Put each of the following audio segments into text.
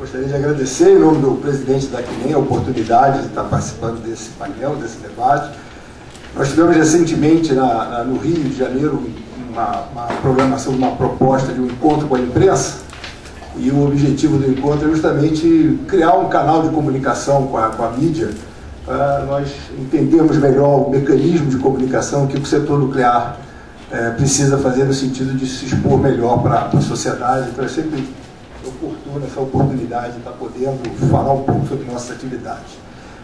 Gostaria de agradecer, em nome do presidente da CNEM, a oportunidade de estar participando desse painel, desse debate. Nós tivemos recentemente, no Rio de Janeiro, uma programação, uma proposta de um encontro com a imprensa, e o objetivo do encontro é justamente criar um canal de comunicação com a mídia, para nós entendermos melhor o mecanismo de comunicação que o setor nuclear precisa fazer no sentido de se expor melhor para a sociedade. Então é sempre oportuna essa oportunidade de estar podendo falar um pouco sobre nossas atividades.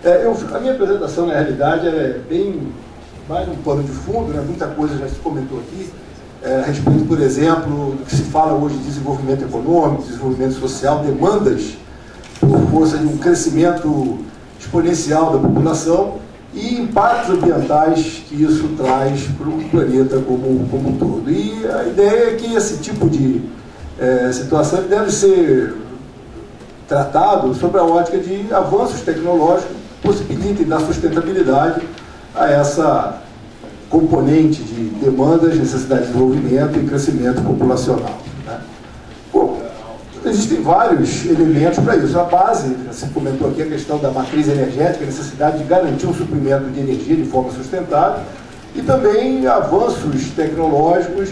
A minha apresentação, na realidade, é bem mais um pano de fundo, né? Muita coisa já se comentou aqui, a respeito, por exemplo, do que se fala hoje de desenvolvimento econômico, desenvolvimento social, demandas por força de um crescimento exponencial da população e impactos ambientais que isso traz para o planeta como um todo. E a ideia é que esse tipo de situação deve ser tratado sob a ótica de avanços tecnológicos que possibilitem dar sustentabilidade a essa componente de demandas, necessidade de desenvolvimento e crescimento populacional, né? Bom, existem vários elementos para isso. A base, você comentou aqui a questão da matriz energética, a necessidade de garantir um suprimento de energia de forma sustentável e também avanços tecnológicos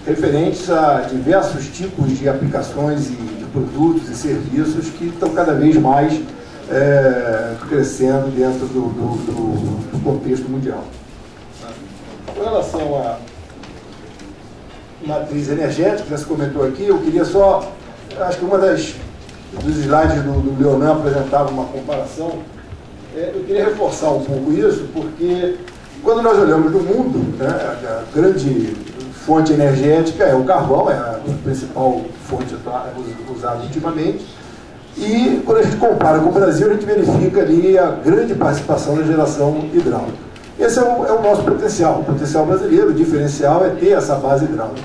referentes a diversos tipos de aplicações e de produtos e serviços que estão cada vez mais crescendo dentro do contexto mundial. Com relação à matriz energética, já se comentou aqui, eu queria só, acho que dos slides do Leonan apresentava uma comparação, eu queria reforçar um pouco isso, porque quando nós olhamos no mundo, né, a grande fonte energética é o carvão, é a principal fonte usada ultimamente, e quando a gente compara com o Brasil, a gente verifica ali a grande participação da geração hidráulica. Esse é o nosso potencial. O potencial brasileiro, o diferencial é ter essa base hidráulica.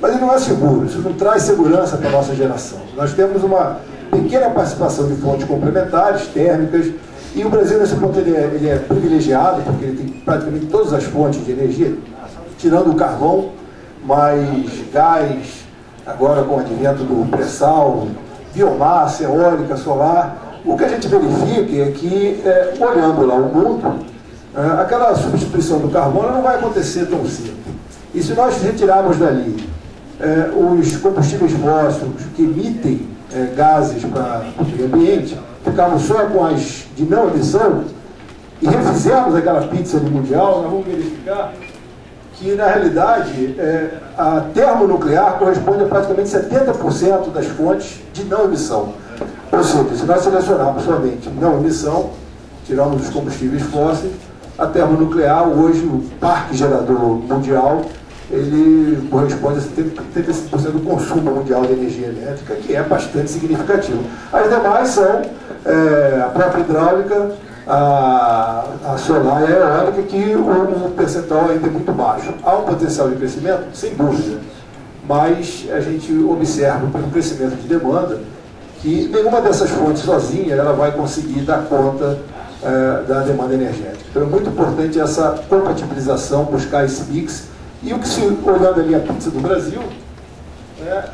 Mas ele não é seguro, isso não traz segurança para a nossa geração. Nós temos uma pequena participação de fontes complementares, térmicas, e o Brasil, nesse ponto, ele é privilegiado, porque ele tem praticamente todas as fontes de energia, tirando o carvão, mais gás, agora com o advento do pré-sal, biomassa, eólica, solar. O que a gente verifica é que, olhando lá o mundo, aquela substituição do carbono não vai acontecer tão cedo. E se nós retirarmos dali os combustíveis fósseis que emitem gases para o meio ambiente, ficarmos só com as de não emissão e refizermos aquela pizza mundial, nós vamos verificar que, na realidade, a termonuclear corresponde a praticamente 70% das fontes de não emissão. Ou seja, se nós selecionarmos somente não emissão, tiramos os combustíveis fósseis, a termonuclear, hoje, o parque gerador mundial, ele corresponde a 75% do consumo mundial de energia elétrica, que é bastante significativo. As demais são a própria hidráulica, a solar e a eólica, que o percentual ainda é muito baixo. Há um potencial de crescimento? Sem dúvida. Mas a gente observa, pelo crescimento de demanda, que nenhuma dessas fontes sozinha ela vai conseguir dar conta da demanda energética. Então é muito importante essa compatibilização, buscar esse mix. E o que se, olhando ali a pizza do Brasil,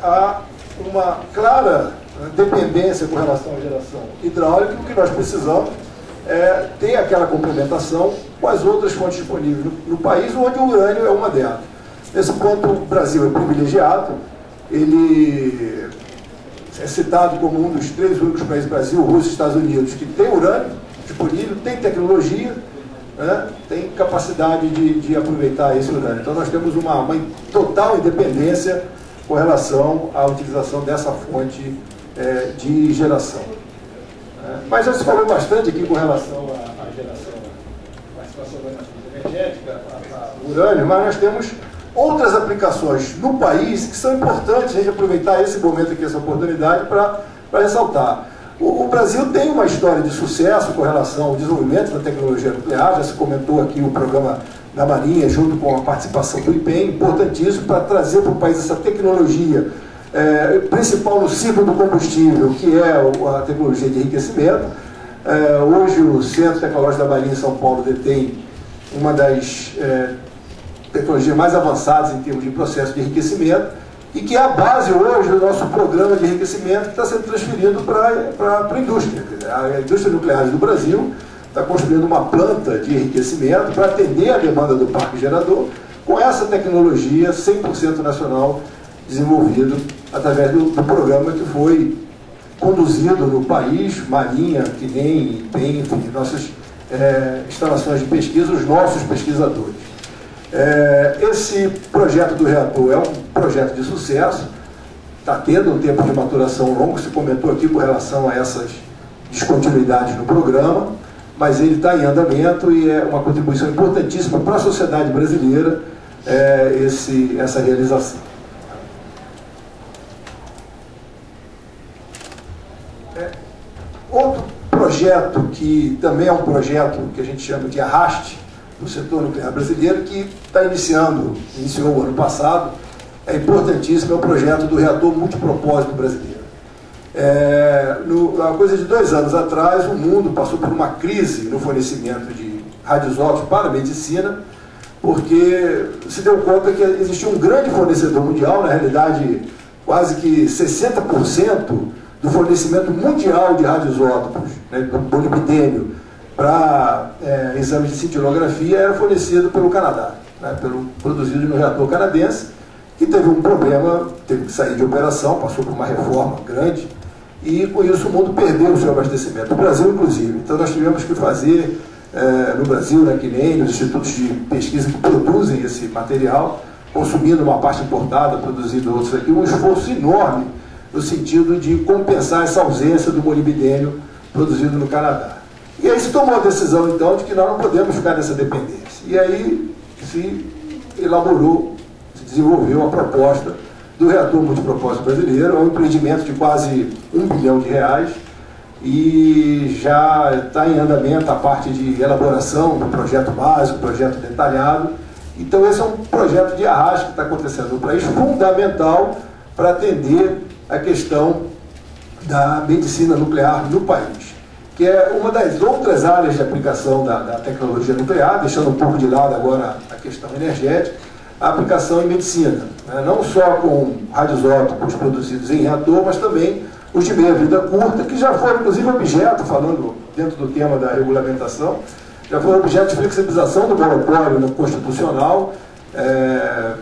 há uma clara dependência com relação à geração hidráulica. O que nós precisamos é ter aquela complementação com as outras fontes disponíveis no país, onde o urânio é uma delas. Nesse ponto, o Brasil é privilegiado. Ele é citado como um dos 3 únicos países, Brasil, Rússia e Estados Unidos, que tem urânio disponível, tem tecnologia, tem capacidade de aproveitar esse urânio. Então nós temos uma total independência com relação à utilização dessa fonte de geração. Mas já se falou bastante aqui com relação à geração, à participação da matriz energética, ao urânio, mas nós temos outras aplicações no país que são importantes a gente aproveitar esse momento aqui, essa oportunidade, para ressaltar. O Brasil tem uma história de sucesso com relação ao desenvolvimento da tecnologia nuclear, já se comentou aqui o programa da Marinha, junto com a participação do IPEM, importantíssimo para trazer para o país essa tecnologia, principal no ciclo do combustível, que é a tecnologia de enriquecimento. Hoje o Centro Tecnológico da Marinha em São Paulo detém uma das tecnologias mais avançadas em termos de processo de enriquecimento, e que é a base hoje do nosso programa de enriquecimento que está sendo transferido para a indústria. A indústria nuclear do Brasil está construindo uma planta de enriquecimento para atender a demanda do parque gerador com essa tecnologia 100% nacional desenvolvido através do programa que foi conduzido no país, Marinha, que nem tem, enfim, nossas instalações de pesquisa, os nossos pesquisadores. Esse projeto do reator é um projeto de sucesso, está tendo um tempo de maturação longo, se comentou aqui com relação a essas descontinuidades no programa, mas ele está em andamento e é uma contribuição importantíssima para a sociedade brasileira essa realização. Outro projeto que também é um projeto que a gente chama de arraste do setor nuclear brasileiro, que iniciou o ano passado, é importantíssimo, é o projeto do reator multipropósito brasileiro. Há coisa de 2 anos atrás, o mundo passou por uma crise no fornecimento de radioisótopos para a medicina, porque se deu conta que existia um grande fornecedor mundial, na realidade quase que 60% do fornecimento mundial de radioisótopos, né, do molibdênio, para exames de cintilografia era fornecido pelo Canadá, né, produzido no reator canadense, que teve um problema, teve que sair de operação, passou por uma reforma grande, e com isso o mundo perdeu o seu abastecimento, o Brasil inclusive. Então nós tivemos que fazer, no Brasil, na CNEM, nos institutos de pesquisa que produzem esse material, consumindo uma parte importada, produzindo outros aqui, um esforço enorme no sentido de compensar essa ausência do molibdênio produzido no Canadá. E aí se tomou a decisão, então, de que nós não podemos ficar nessa dependência. E aí se elaborou, se desenvolveu a proposta do reator multipropósito brasileiro, é um empreendimento de quase R$1 bilhão, e já está em andamento a parte de elaboração do projeto básico, projeto detalhado. Então esse é um projeto de arraste que está acontecendo no país, fundamental para atender a questão da medicina nuclear no país, que é uma das outras áreas de aplicação da tecnologia nuclear, deixando um pouco de lado agora a questão energética, a aplicação em medicina, né? Não só com radioisótopos produzidos em reator, mas também os de meia-vida curta, que já foram inclusive objeto, falando dentro do tema da regulamentação, já foram objeto de flexibilização do monopólio constitucional,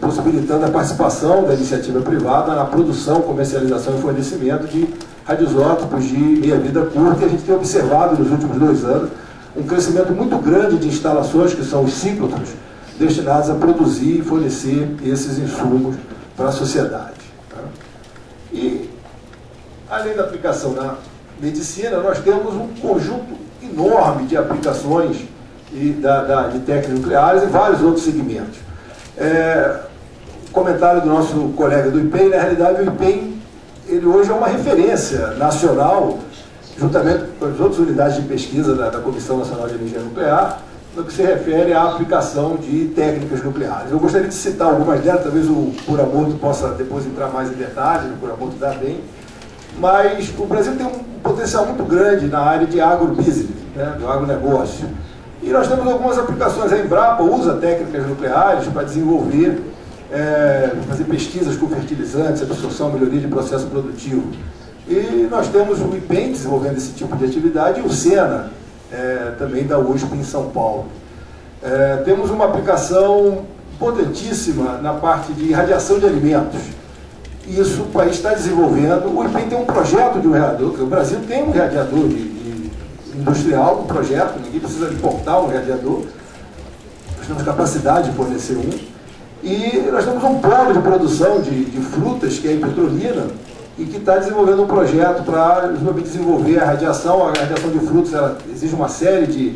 possibilitando a participação da iniciativa privada na produção, comercialização e fornecimento de radioisótopos de meia-vida curta, e a gente tem observado nos últimos 2 anos um crescimento muito grande de instalações, que são os ciclotros, destinados a produzir e fornecer esses insumos para a sociedade. E, além da aplicação na medicina, nós temos um conjunto enorme de aplicações de técnicas nucleares e vários outros segmentos. Comentário do nosso colega do IPEM, na realidade o IPEM ele hoje é uma referência nacional, juntamente com as outras unidades de pesquisa da Comissão Nacional de Energia Nuclear, no que se refere à aplicação de técnicas nucleares. Eu gostaria de citar algumas delas, talvez o Kuramoto possa depois entrar mais em detalhes, o Kuramoto dá bem, mas o Brasil tem um potencial muito grande na área de agrobusiness, né, do agronegócio. E nós temos algumas aplicações. A Embrapa usa técnicas nucleares para desenvolver, fazer pesquisas com fertilizantes, absorção, melhoria de processo produtivo. E nós temos o IPEM desenvolvendo esse tipo de atividade e o SENA, também da USP em São Paulo. Temos uma aplicação importantíssima na parte de irradiação de alimentos. Isso o país está desenvolvendo. O IPEM tem um projeto de um reador, o Brasil tem um radiador industrial, um projeto, ninguém precisa importar um radiador. Nós temos capacidade de fornecer um. E nós temos um polo de produção de frutas, que é em Petrolina, e que está desenvolvendo um projeto para desenvolver a radiação. A radiação de frutas ela exige uma série de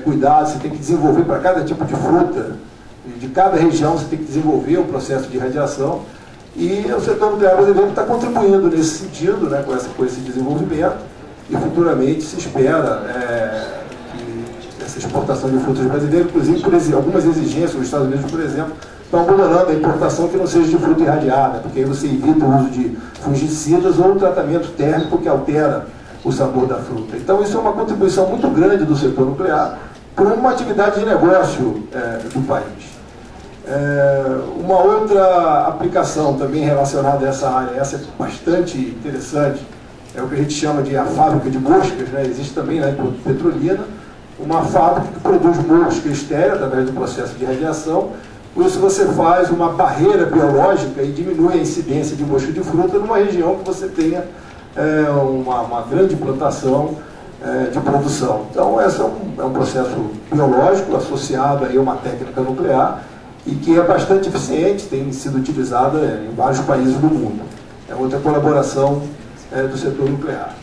cuidados, você tem que desenvolver para cada tipo de fruta, de cada região você tem que desenvolver um processo de radiação. E o setor nuclear brasileiro está contribuindo nesse sentido, né, com esse desenvolvimento, e futuramente se espera que essa exportação de frutas brasileiras, inclusive por algumas exigências, os Estados Unidos, por exemplo, estão abandonando a importação que não seja de fruta irradiada, porque aí você evita o uso de fungicidas ou o tratamento térmico que altera o sabor da fruta. Então isso é uma contribuição muito grande do setor nuclear para uma atividade de negócio do país. Uma outra aplicação também relacionada a essa área, essa é bastante interessante, é o que a gente chama de a fábrica de moscas, né? Existe também lá em Petrolina uma fábrica que produz mosca estéril através do processo de radiação. Por isso você faz uma barreira biológica e diminui a incidência de mosca de fruta numa região que você tenha uma grande plantação de produção. Então, esse é um processo biológico associado aí a uma técnica nuclear e que é bastante eficiente, tem sido utilizada em vários países do mundo. É outra colaboração do setor nuclear.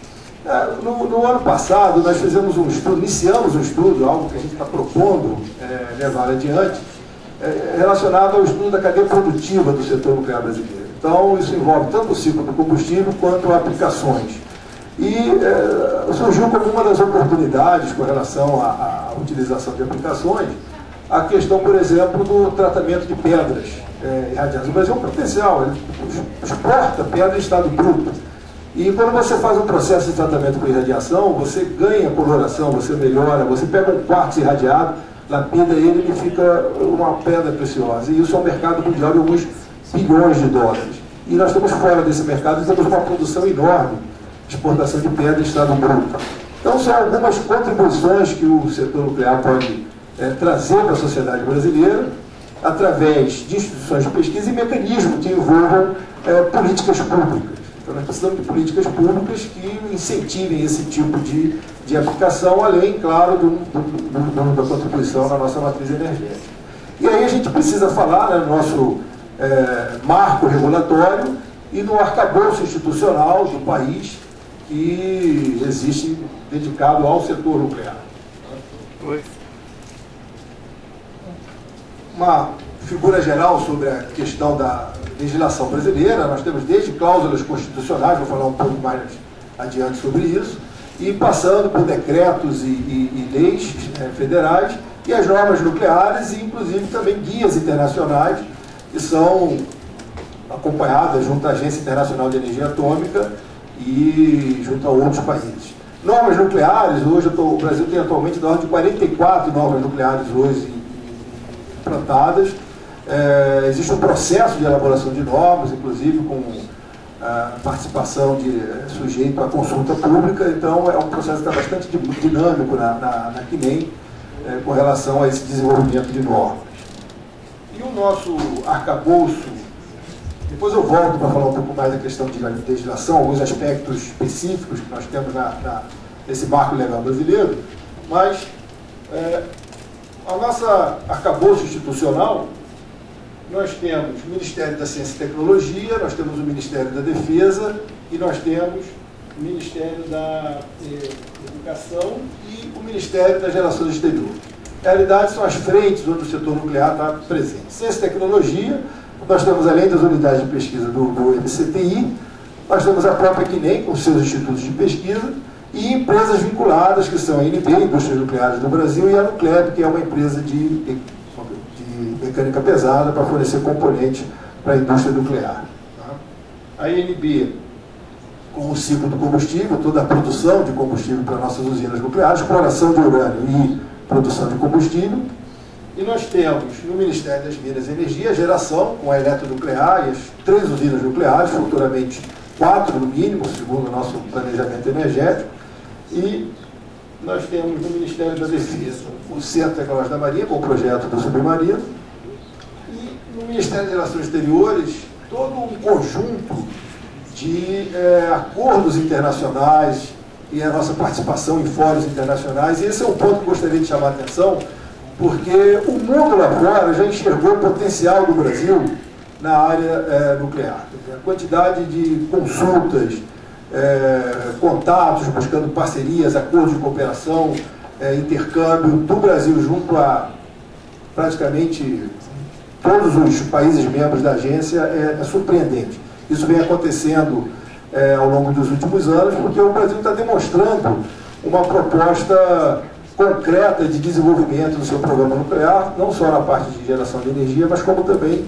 No ano passado, nós fizemos um estudo, iniciamos um estudo, algo que a gente está propondo levar adiante, relacionado ao estudo da cadeia produtiva do setor nuclear brasileiro. Então, isso envolve tanto o ciclo do combustível quanto aplicações. E surgiu como uma das oportunidades com relação à utilização de aplicações, a questão, por exemplo, do tratamento de pedras irradiadas. O Brasil é um potencial, ele exporta pedra em estado bruto. E quando você faz um processo de tratamento com irradiação, você ganha coloração, você melhora, você pega um quartzo irradiado, lapida ele fica uma pedra preciosa. E isso é um mercado mundial de alguns bilhões de dólares. E nós estamos fora desse mercado e temos uma produção enorme de exportação de pedra em estado bruto. Então, são algumas contribuições que o setor nuclear pode trazer para a sociedade brasileira através de instituições de pesquisa e mecanismos que envolvam políticas públicas. Então, nós precisamos de políticas públicas que incentivem esse tipo de aplicação, além, claro, da contribuição na nossa matriz energética. E aí a gente precisa falar no nosso marco regulatório e no arcabouço institucional do país que existe dedicado ao setor nuclear. Uma figura geral sobre a questão da legislação brasileira, nós temos desde cláusulas constitucionais, vou falar um pouco mais adiante sobre isso, e passando por decretos e leis federais, e as normas nucleares, e inclusive também guias internacionais, que são acompanhadas junto à Agência Internacional de Energia Atômica e junto a outros países. Normas nucleares, hoje o Brasil tem atualmente na ordem de 44 normas nucleares hoje implantadas. Existe um processo de elaboração de normas, inclusive com a participação de sujeito à consulta pública, então é um processo que está bastante dinâmico na CNEM com relação a esse desenvolvimento de normas. E o nosso arcabouço, depois eu volto para falar um pouco mais da questão de legislação, alguns aspectos específicos que nós temos nesse marco legal brasileiro, mas a nossa arcabouço institucional, nós temos o Ministério da Ciência e Tecnologia, nós temos o Ministério da Defesa e nós temos o Ministério da Educação e o Ministério das Relações Exteriores. Na realidade, são as frentes onde o setor nuclear está presente. Ciência e Tecnologia, nós temos, além das unidades de pesquisa do MCTI, nós temos a própria CNEM, com seus institutos de pesquisa, e empresas vinculadas, que são a ANB, Indústrias Nucleares do Brasil, e a Nucleb, que é uma empresa de mecânica pesada para fornecer componentes para a indústria nuclear. A ANB, com o ciclo do combustível, toda a produção de combustível para nossas usinas nucleares, exploração de urânio e produção de combustível. E nós temos no Ministério das Minas e Energia a geração com a eletronuclear e as 3 usinas nucleares, futuramente 4 no mínimo, segundo o nosso planejamento energético. E nós temos no Ministério da Defesa o Centro Tecnológico da Marinha, com o projeto do submarino. E no Ministério das Relações Exteriores, todo um conjunto de acordos internacionais e a nossa participação em fóruns internacionais. E esse é um ponto que eu gostaria de chamar a atenção, porque o mundo lá fora já enxergou o potencial do Brasil na área nuclear. A quantidade de consultas, contatos, buscando parcerias, acordos de cooperação, intercâmbio do Brasil junto a praticamente todos os países membros da agência é surpreendente. Isso vem acontecendo ao longo dos últimos anos, porque o Brasil está demonstrando uma proposta concreta de desenvolvimento do seu programa nuclear, não só na parte de geração de energia, mas como também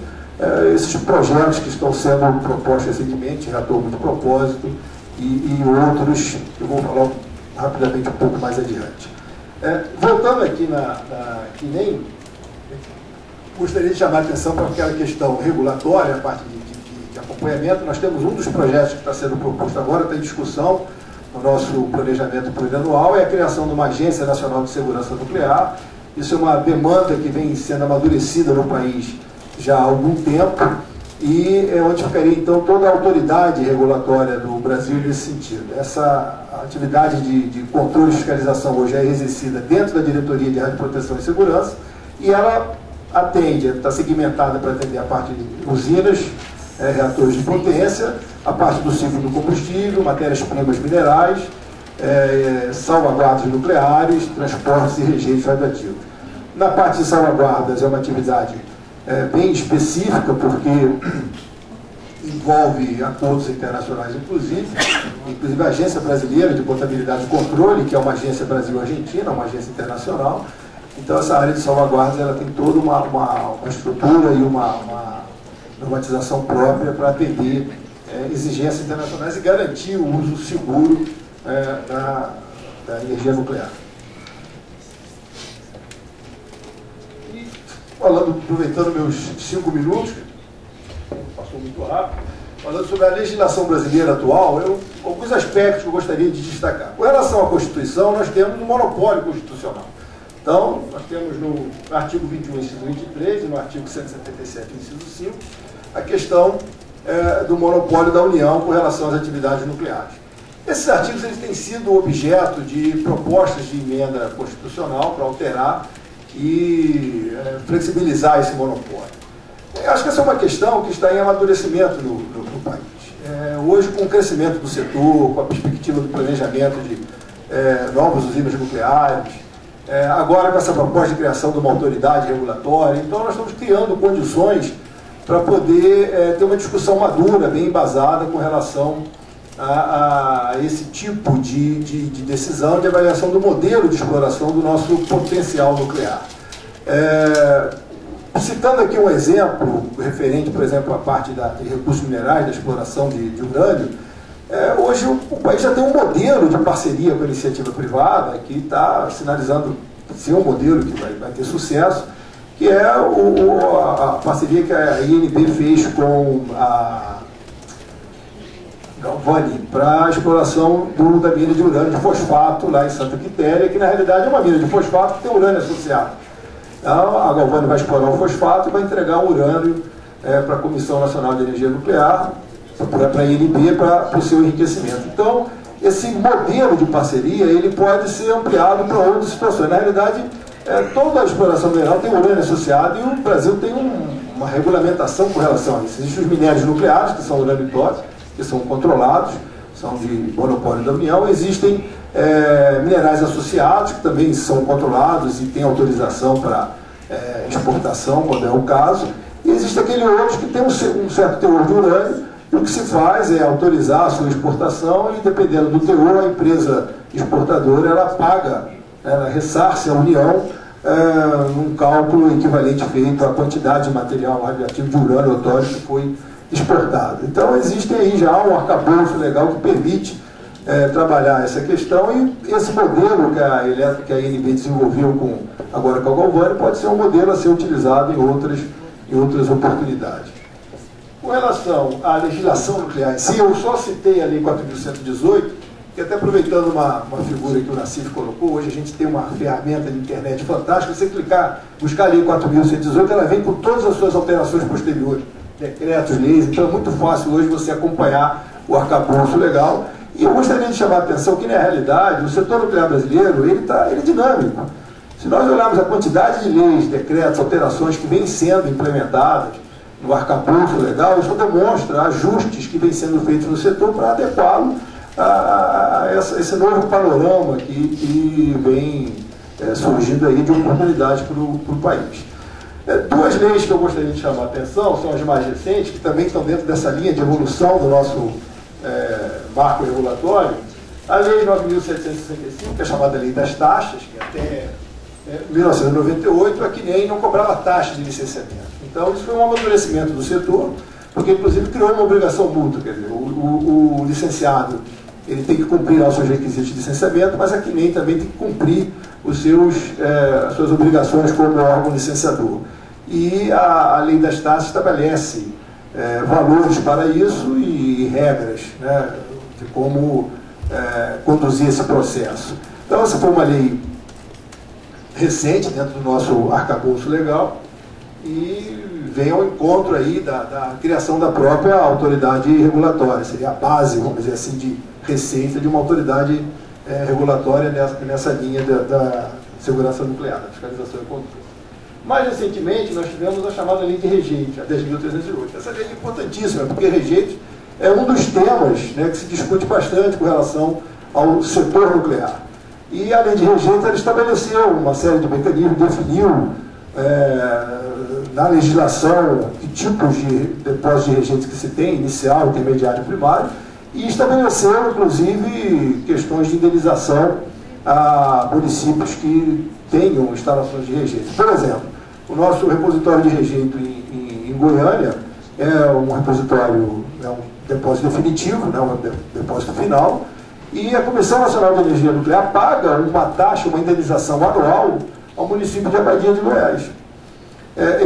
esses projetos que estão sendo propostos recentemente, reator multipropósito e outros, que eu vou falar rapidamente um pouco mais adiante. Voltando aqui na CNEM, gostaria de chamar a atenção para aquela questão regulatória, a parte de acompanhamento. Nós temos um dos projetos que está sendo proposto agora, está em discussão no nosso planejamento plurianual, é a criação de uma Agência Nacional de Segurança Nuclear. Isso é uma demanda que vem sendo amadurecida no país já há algum tempo, e é onde ficaria, então, toda a autoridade regulatória do Brasil nesse sentido. Essa atividade de controle e fiscalização hoje é exercida dentro da Diretoria de Radioproteção e Segurança, e ela atende, está segmentada para atender a parte de usinas, reatores de potência, a parte do ciclo do combustível, matérias-primas minerais, salvaguardas nucleares, transportes e rejeitos radioativos. Na parte de salvaguardas é uma atividade bem específica, porque envolve acordos internacionais, inclusive a Agência Brasileira de Potabilidade e Controle, que é uma agência Brasil-Argentina, uma agência internacional. Então, essa área de salvaguardas ela tem toda uma estrutura e uma normatização própria para atender exigências internacionais e garantir o uso seguro da energia nuclear. E, aproveitando meus 5 minutos, passou muito rápido, falando sobre a legislação brasileira atual, alguns aspectos que eu gostaria de destacar. Com relação à Constituição, nós temos um monopólio constitucional. Então, nós temos no artigo 21, inciso 23, e no artigo 177, inciso 5, a questão do monopólio da União com relação às atividades nucleares. Esses artigos eles têm sido objeto de propostas de emenda constitucional para alterar e flexibilizar esse monopólio. Eu acho que essa é uma questão que está em amadurecimento no país. Hoje, com o crescimento do setor, com a perspectiva do planejamento de novas usinas nucleares, agora com essa proposta de criação de uma autoridade regulatória, então nós estamos criando condições para poder ter uma discussão madura, bem embasada com relação a esse tipo de decisão, de avaliação do modelo de exploração do nosso potencial nuclear. Citando aqui um exemplo referente, por exemplo, à parte de recursos minerais, da exploração de urânio, hoje o país já tem um modelo de parceria com a iniciativa privada que está sinalizando ser um modelo que vai ter sucesso, que é a parceria que a INB fez com a Galvani para a exploração da mina de urânio de fosfato lá em Santa Quitéria, que na realidade é uma mina de fosfato que tem urânio associado. Então, a Galvani vai explorar o fosfato e vai entregar o urânio para a Comissão Nacional de Energia Nuclear, para a INB, para o seu enriquecimento. Então, esse modelo de parceria ele pode ser ampliado para outras situações. Na realidade, toda a exploração mineral tem urânio associado e o Brasil tem uma regulamentação com relação a isso. Existem os minérios nucleares, que são urânio e tóxico, que são controlados, são de monopólio da União. Existem minerais associados, que também são controlados e têm autorização para exportação, quando é o caso. E existe aquele outro que tem um certo teor de urânio, e o que se faz é autorizar a sua exportação e, dependendo do teor, a empresa exportadora ela paga, ela ressarce a União num cálculo equivalente feito à quantidade de material radioativo de urânio ou tório que foi exportado. Então, existe aí já um arcabouço legal que permite trabalhar essa questão, e esse modelo que a INB desenvolveu agora com a Galvani pode ser um modelo a ser utilizado em outras oportunidades. Com relação à legislação nuclear em si, eu só citei a Lei 4.118, que até aproveitando uma figura que o Nassif colocou, hoje a gente tem uma ferramenta de internet fantástica, você buscar a Lei 4.118, ela vem com todas as suas alterações posteriores, decretos, leis, então é muito fácil hoje você acompanhar o arcabouço legal. E eu gostaria de chamar a atenção que, na realidade, o setor nuclear brasileiro ele é dinâmico. Se nós olharmos a quantidade de leis, decretos, alterações que vêm sendo implementadas no arcabouço legal, isso demonstra ajustes que vêm sendo feitos no setor para adequá-lo a esse novo panorama que vem surgindo aí de oportunidade para o país. Duas leis que eu gostaria de chamar a atenção são as mais recentes, que também estão dentro dessa linha de evolução do nosso marco regulatório. A Lei 9.765, que é chamada Lei das Taxas, que até 1998 a CNEM não cobrava taxa de licenciamento. Então, isso foi um amadurecimento do setor, porque, inclusive, criou uma obrigação mútua. Quer dizer, o licenciado ele tem que cumprir os seus requisitos de licenciamento, mas a CNEM também tem que cumprir as suas obrigações como órgão licenciador. e a lei das taxas estabelece valores para isso e regras, né, de como conduzir esse processo. Então, essa foi uma lei recente dentro do nosso arcabouço legal e vem ao encontro aí da criação da própria autoridade regulatória. Seria a base, vamos dizer assim, de receita de uma autoridade regulatória nessa linha da segurança nuclear, da fiscalização e controle. Mais recentemente, nós tivemos a chamada lei de rejeitos, a 10.308. Essa lei é importantíssima, porque rejeitos é um dos temas, né, que se discute bastante com relação ao setor nuclear. E a lei de rejeitos, ela estabeleceu uma série de mecanismos, definiu na legislação que tipos de depósitos de rejeitos que se tem, inicial, intermediário e primário, e estabeleceu, inclusive, questões de indenização a municípios que tenham instalações de rejeitos. Por exemplo, o nosso repositório de rejeito em Goiânia é um repositório, é um depósito definitivo, né, um depósito final, e a Comissão Nacional de Energia Nuclear paga uma taxa, uma indenização anual ao município de Abadia de Goiás.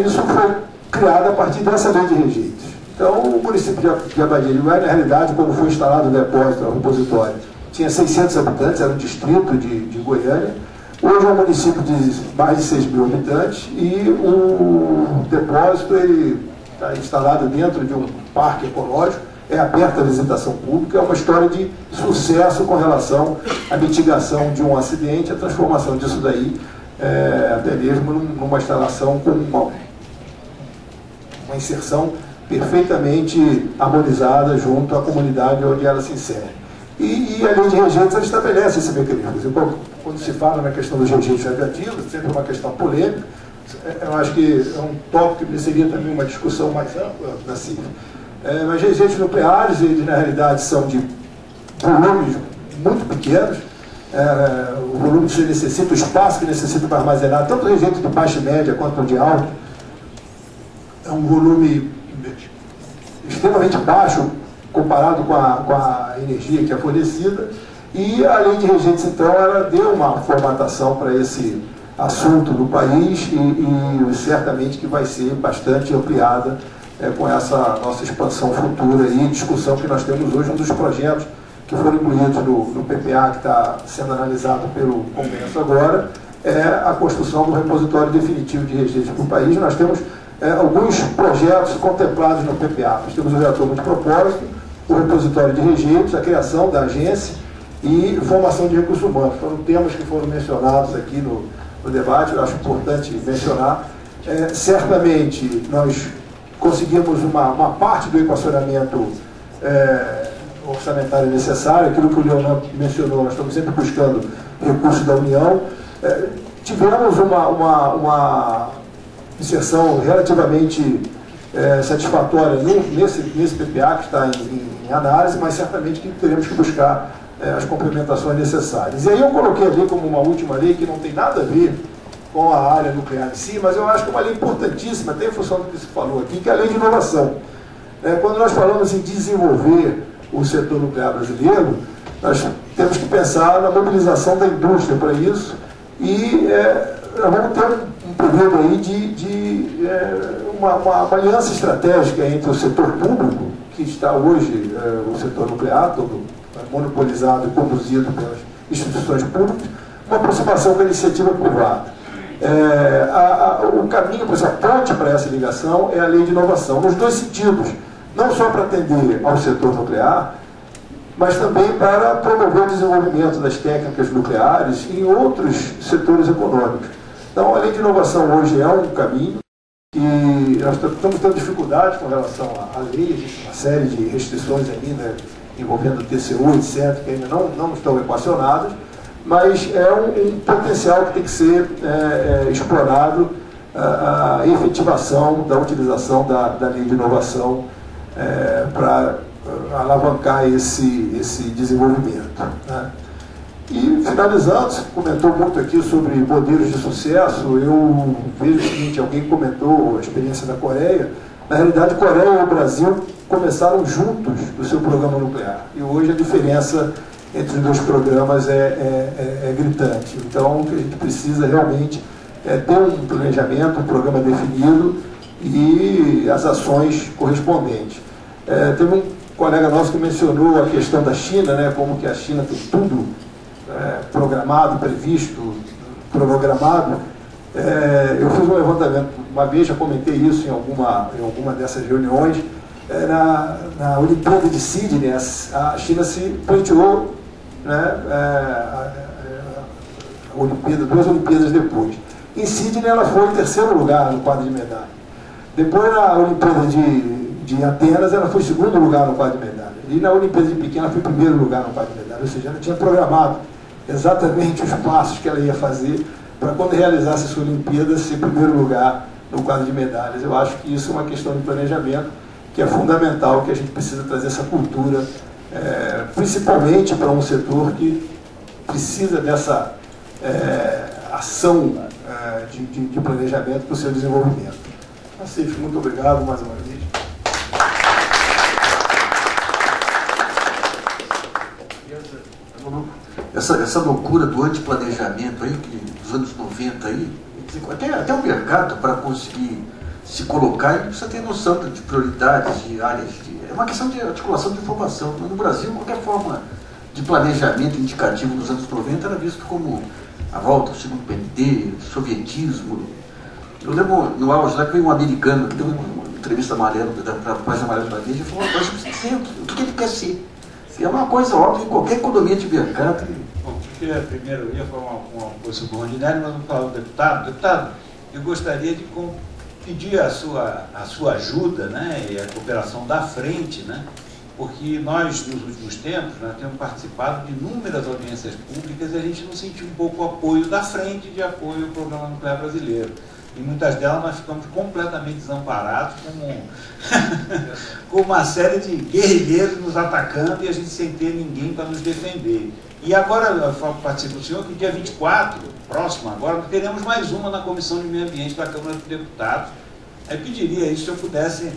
Isso foi criado a partir dessa lei de rejeitos. Então, o município de Abadia de Goiás, na realidade, quando foi instalado o depósito, o repositório, tinha 600 habitantes, era um distrito de Goiânia. Hoje é um município de mais de 6 mil habitantes e o depósito está instalado dentro de um parque ecológico, é aberto à visitação pública, é uma história de sucesso com relação à mitigação de um acidente, a transformação disso daí, até mesmo numa instalação com uma inserção perfeitamente harmonizada junto à comunidade onde ela se insere. E a lei de rejeitos ela estabelece esse mecanismo. Quando se fala na questão dos rejeitos radioativos, sempre uma questão polêmica, eu acho que é um tópico que mereceria também uma discussão mais ampla da CIF. Mas rejeitos nucleares, eles na realidade são de volumes muito pequenos, o volume que necessita, o espaço que necessita para armazenar, tanto o rejeito de baixa e média quanto o de alto, é um volume extremamente baixo comparado com a energia que é fornecida, e a lei de rejeitos, então, ela deu uma formatação para esse assunto no país e certamente que vai ser bastante ampliada com essa nossa expansão futura e discussão que nós temos hoje. Um dos projetos que foram incluídos no PPA, que está sendo analisado pelo Congresso agora, é a construção do repositório definitivo de rejeitos para o país. Nós temos alguns projetos contemplados no PPA. Nós temos o reator multipropósito, o repositório de rejeitos, a criação da agência e formação de recursos humanos. Foram temas que foram mencionados aqui no debate, eu acho importante mencionar. Certamente, nós conseguimos uma parte do equacionamento orçamentário necessário, aquilo que o Leonardo mencionou, nós estamos sempre buscando recursos da União. Tivemos uma inserção relativamente satisfatória nesse PPA que está em análise, mas certamente que teremos que buscar as complementações necessárias. E aí eu coloquei ali como uma última lei que não tem nada a ver com a área nuclear em si, mas eu acho que é uma lei importantíssima, até em função do que se falou aqui, que é a lei de inovação. Quando nós falamos em desenvolver o setor nuclear brasileiro, nós temos que pensar na mobilização da indústria para isso e nós vamos ter um período aí de uma aliança estratégica entre o setor público, que está hoje, o setor nuclear, todo monopolizado e conduzido pelas instituições públicas, uma aproximação com a iniciativa privada. O caminho, a ponte para essa ligação é a lei de inovação, nos dois sentidos, não só para atender ao setor nuclear, mas também para promover o desenvolvimento das técnicas nucleares em outros setores econômicos. Então, a lei de inovação hoje é um caminho e nós estamos tendo dificuldade com relação à lei, existe uma série de restrições ainda envolvendo TCU, etc., que ainda não estão equacionadas, mas é um potencial que tem que ser explorado, a efetivação da utilização da lei de inovação para alavancar esse desenvolvimento, né? E, finalizando, você comentou muito aqui sobre modelos de sucesso. Eu vejo o seguinte, alguém comentou a experiência da Coreia. Na realidade, Coreia e o Brasil começaram juntos o seu programa nuclear. E hoje a diferença entre os dois programas é gritante. Então, o que a gente precisa realmente ter um planejamento, um programa definido e as ações correspondentes. Teve um colega nosso que mencionou a questão da China, né, como que a China tem tudo programado, previsto, programado. Eu fiz um levantamento, uma vez já comentei isso em alguma dessas reuniões, na Olimpíada de Sydney, a China se pleiteou, né, duas Olimpíadas depois. Em Sydney ela foi em terceiro lugar no quadro de medalha. Depois na Olimpíada de Atenas ela foi em segundo lugar no quadro de medalha. E na Olimpíada de Pequim ela foi em primeiro lugar no quadro de medalha. Ou seja, ela tinha programado exatamente os passos que ela ia fazer para quando realizasse essa Olimpíada ser primeiro lugar no quadro de medalhas. Eu acho que isso é uma questão de planejamento que é fundamental, que a gente precisa trazer essa cultura, principalmente para um setor que precisa dessa ação de planejamento para o seu desenvolvimento. Nassif, muito obrigado mais uma vez. Essa loucura do antiplanejamento aí, dos anos 90 aí, até o mercado, para conseguir se colocar, ele precisa ter noção de prioridades, de áreas. É uma questão de articulação de informação. No Brasil, qualquer forma de planejamento indicativo nos anos 90 era visto como a volta ao segundo PND, sovietismo. Eu lembro no auge lá que veio um americano que deu uma entrevista amarela para a página amarela da Veja e falou: o que ele quer ser? É uma coisa óbvia em qualquer economia de mercado. Bom, primeiro eu ia falar uma coisa sobre o Rondinelli, mas vou falar do deputado. Deputado, eu gostaria de pedir a sua ajuda, né, e a cooperação da frente, né, porque nós, nos últimos tempos, temos participado de inúmeras audiências públicas e a gente não sentiu um pouco o apoio da frente de apoio ao Programa Nuclear Brasileiro. E muitas delas nós ficamos completamente desamparados, com uma série de guerrilheiros nos atacando e a gente sem ter ninguém para nos defender. E agora, eu participo do senhor que dia 24, próximo agora, teremos mais uma na Comissão de Meio Ambiente da Câmara dos Deputados. Eu pediria isso, se eu pudesse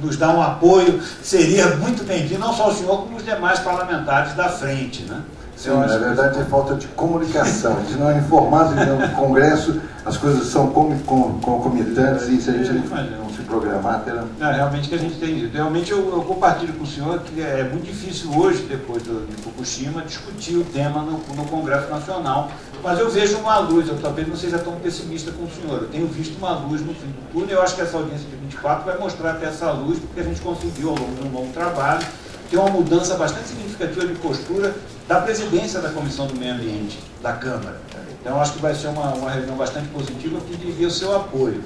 nos dar um apoio, seria muito bem-vindo, não só o senhor, como os demais parlamentares da frente, né? Sim, na verdade é falta de comunicação, de não é informado no Congresso, as coisas são concomitantes e se a gente não se programar, terá... Realmente que a gente tem. Realmente eu compartilho com o senhor que é muito difícil hoje, depois de Fukushima, discutir o tema no Congresso Nacional, mas eu vejo uma luz, eu talvez não seja tão pessimista como o senhor, eu tenho visto uma luz no fim do túnel, eu acho que essa audiência de 24 vai mostrar até essa luz, porque a gente conseguiu ao longo de um longo trabalho ter uma mudança bastante significativa de postura da presidência da Comissão do Meio Ambiente da Câmara. Então, acho que vai ser uma reunião bastante positiva que pediria o seu apoio.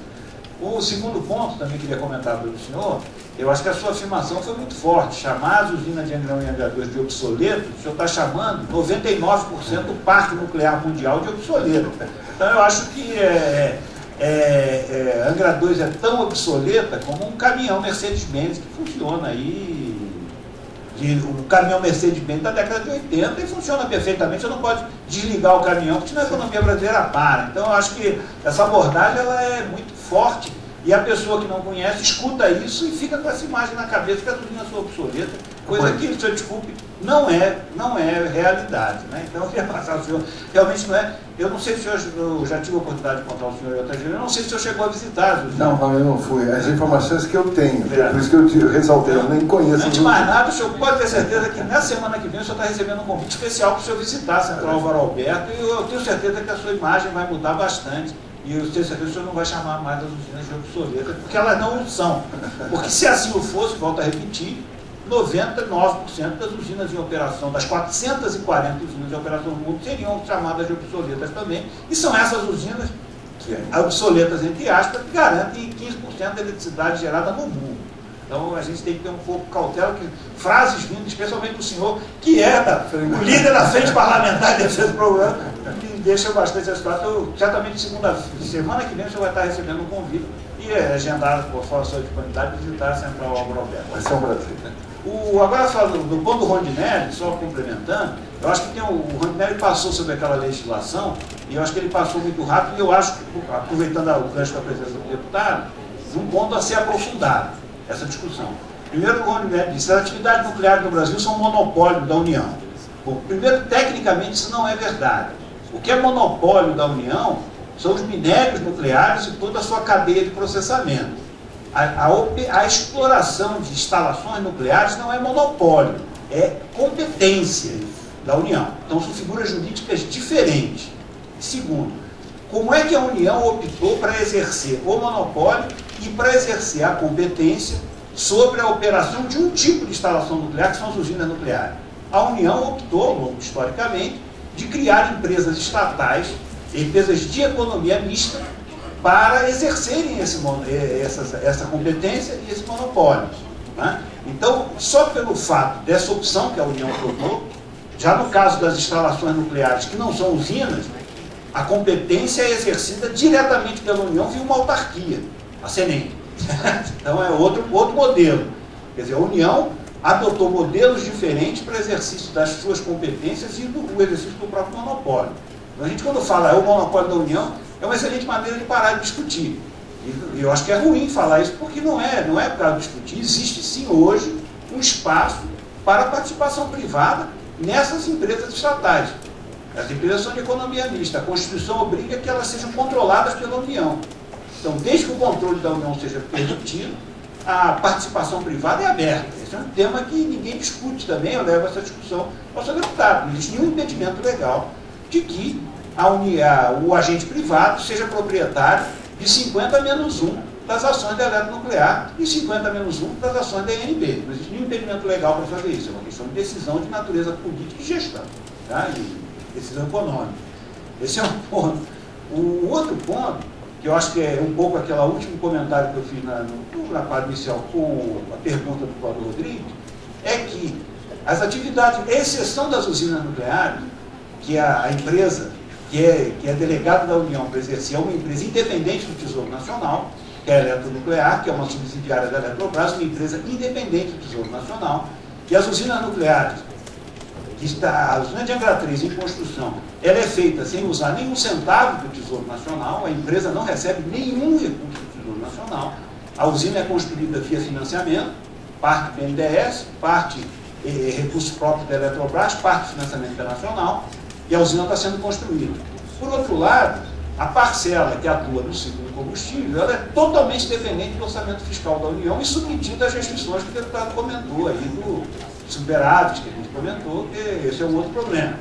O segundo ponto, também queria comentar para o senhor, eu acho que a sua afirmação foi muito forte. Chamar as usinas de Angrão e Angra 2 de obsoleto, o senhor está chamando 99% do parque nuclear mundial de obsoleto. Então, eu acho que Angra 2 é tão obsoleta como um caminhão Mercedes-Benz que funciona aí. O caminhão Mercedes-Benz da década de 80 e funciona perfeitamente, você não pode desligar o caminhão, porque senão a economia brasileira para. Então eu acho que essa abordagem ela é muito forte e a pessoa que não conhece escuta isso e fica com essa imagem na cabeça que a usinas são obsoletas, coisa que, se eu desculpe, não é realidade. Né? Então eu queria passar ao senhor, realmente não é. Eu não sei se eu já tive a oportunidade de encontrar o senhor em outras vezes, eu não sei se o senhor chegou a visitar. Não, eu não fui. As informações que eu tenho, por isso que eu ressaltei, eu nem conheço. Antes de mais nada, o senhor pode ter certeza que na semana que vem o senhor está recebendo um convite especial para o senhor visitar a Central Álvaro Alberto e eu tenho certeza que a sua imagem vai mudar bastante. E eu tenho certeza que o senhor não vai chamar mais as usinas de obsoletas, porque elas não são. Porque se assim o fosse, volto a repetir, 99% das usinas em operação, das 440 usinas em operação no mundo, seriam chamadas de obsoletas também. E são essas usinas, obsoletas entre aspas, que garantem 15% da eletricidade gerada no mundo. Então a gente tem que ter um pouco de cautela, que frases vindas, especialmente do senhor, que era o líder da frente parlamentar de defesa do programa, me deixa bastante assustado. Então, certamente semana que vem o senhor vai estar recebendo um convite e agendar, por favor, a sua disponibilidade, visitar a Central Álvaro Alberto. Vai ser um prazer. Agora, falando do ponto do Rondinelli, só complementando, eu acho que o Rondinelli passou sobre aquela legislação, e eu acho que ele passou muito rápido, e eu acho que, aproveitando o gancho da presença do deputado, um ponto a ser aprofundado, essa discussão. Primeiro, o Rondinelli disse que as atividades nucleares no Brasil são monopólio da União. Bom, primeiro, tecnicamente, isso não é verdade. O que é monopólio da União são os minérios nucleares e toda a sua cadeia de processamento. A exploração de instalações nucleares não é monopólio, é competência da União. Então são figuras jurídicas diferentes. Segundo, como é que a União optou para exercer o monopólio e para exercer a competência sobre a operação de um tipo de instalação nuclear, que são as usinas nucleares? A União optou, historicamente, de criar empresas estatais, empresas de economia mista, para exercerem essa competência e esse monopólio. Né? Então, só pelo fato dessa opção que a União tomou, já no caso das instalações nucleares que não são usinas, a competência é exercida diretamente pela União via uma autarquia, a CENEM. Então é outro modelo. Quer dizer, a União adotou modelos diferentes para o exercício das suas competências e o exercício do próprio monopólio. Então a gente, quando fala o monopólio da União, é uma excelente maneira de parar de discutir. E eu acho que é ruim falar isso, porque não é por causa de discutir. Existe sim hoje um espaço para a participação privada nessas empresas estatais. As empresas são de economia mista. A Constituição obriga que elas sejam controladas pela União. Então, desde que o controle da União seja permitido, a participação privada é aberta. Esse é um tema que ninguém discute também, eu levo essa discussão ao seu deputado. Não existe nenhum impedimento legal de que o agente privado seja proprietário de 50-1 das ações da eletronuclear e 50-1 das ações da ENB. Não existe nenhum impedimento legal para fazer isso. É uma questão de decisão de natureza política e gestão, tá? E decisão econômica. Esse é um ponto. O outro ponto, que eu acho que é um pouco aquele último comentário que eu fiz na parte inicial com a pergunta do Cláudio Rodrigues, é que as atividades, exceção das usinas nucleares, que a empresa que é delegada da União para exercer, é uma empresa independente do Tesouro Nacional, que é a Eletronuclear, que é uma subsidiária da Eletrobras, uma empresa independente do Tesouro Nacional, e as usinas nucleares, a usina de Angra 3 em construção, ela é feita sem usar nenhum centavo do Tesouro Nacional, a empresa não recebe nenhum recurso do Tesouro Nacional, a usina é construída via financiamento, parte BNDES, parte recursos próprios da Eletrobras, parte financiamento internacional, e a usina está sendo construída. Por outro lado, a parcela que atua no ciclo do combustível, ela é totalmente dependente do orçamento fiscal da União e submetida às restrições que o deputado comentou aí, do superávit que a gente comentou, que esse é um outro problema.